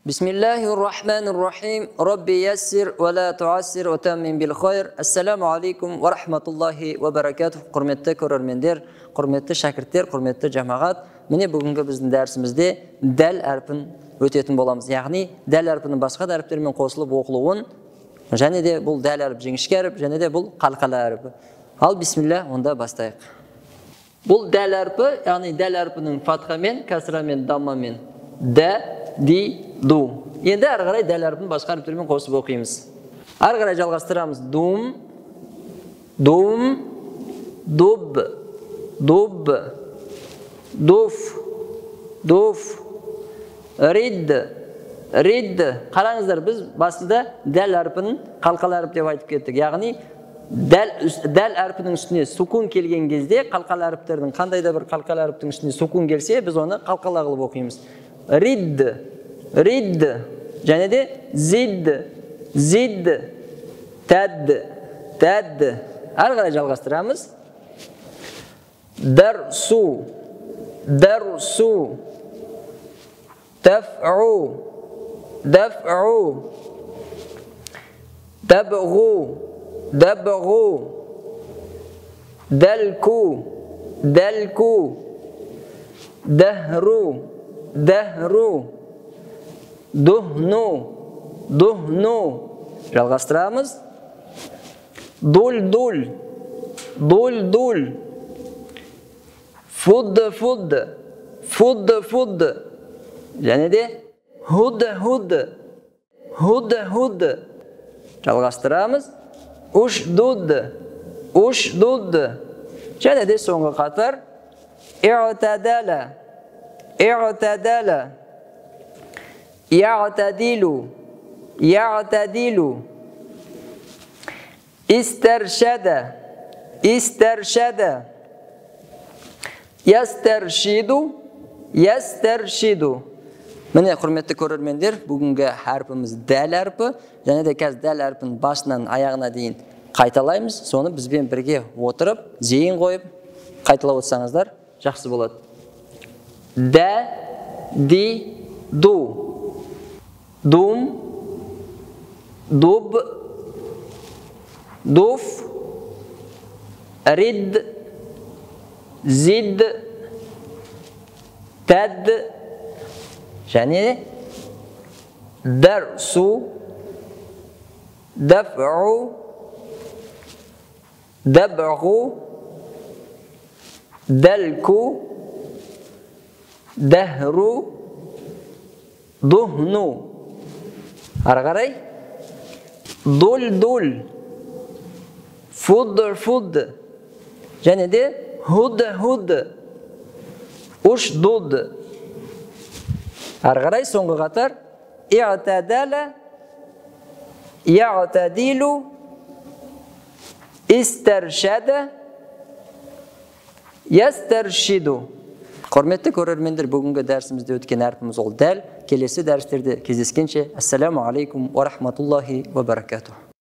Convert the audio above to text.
Bismillahirrahmanirrahim. Rabbi yassir wa la tuassir wa tammin bil khair. Assalamu alaykum wa rahmatullahi wa barakatuh. Hurmatli ko'rarmender, hurmatli shogirdlar, hurmatli jamoat. Mene bugungi bizning darsimizda dal harfini o'tayotgan bo'lamiz. Ya'ni dal harfining boshqa harflar bilan qo'shilib o'qiluvin. Және де бұл дәл әріп жіңішке әріп, және де бұл қалқалы әріпі. Ал бисмилlah, онда бастайық. Бұл дәл әріпі, яғни дәл әріпінің фатхамен, кәсрамен, даммамен. Дә, ди, ду. Енді әрі қарай дәл әріпінің басқа әріптермен қосып оқимыз. Әрі қарай жалғастырамыз. Дум, дум, дуб, дуб, дуф, дуф, рид, рид. Қараңыздар, біз басында дәл әрпінің қалқалы әріп деп айтып кеттік. Яғни дәл әрпінің үстіне сукун келген кезде, қалқалы әріптердің қандай да бір қалқалы әріптің үстіне сукун келсе, біз оны қалқалы қылып оқимыз. Рид, рид, және де зид, зид, тәд, тәд. Әрі қарай жалғастырамыз. Дәрсу, дәрсу, тәф'у, دفعوا دبغوا دبغوا دلكوا دلكوا دهروا دهروا دهنوا دهنوا жалғастырамыз. Дуль дуль дуль дуль фуд фуд фуд фуд және де Худ, худ, худ, худ. Жалғастырамыз. Уш дуд, уш дуд. Және де соңғы қатар. И'тадала, и'тадала. И'тадилу, и'тадилу. Истаршада, истаршада. Ястаршиду, ястаршиду. Міне, құрметті көрермендер, бүгінгі әрпіміз дәл әрпі, және де қазір дәл әрпінің басынан аяғына дейін қайталаймыз. Соны бізбен бірге отырып, зейін қойып, қайталап отырсаңыздар, жақсы болады. Дә, ди, ду. Дум, дуб, дуф, рид, зид, тәд, және дәрсу, дәф'у, дәбғу, дәлку, дәһру, духну. Ары қарай. Дуль, дуль, фуд, фуд, және де худ, худ, уш, дуд. Ары қарай соңғы қатар. И'тадала, и'тадилу, истаршада, ястаршиду. Құрметті көрермендер, бүгінгі дәрісімізде өткен әрпіміз ол дәл. Келесі дәрістерде кездескенше. Ассаламу алейкум ва рахматуллахи ва баракатух.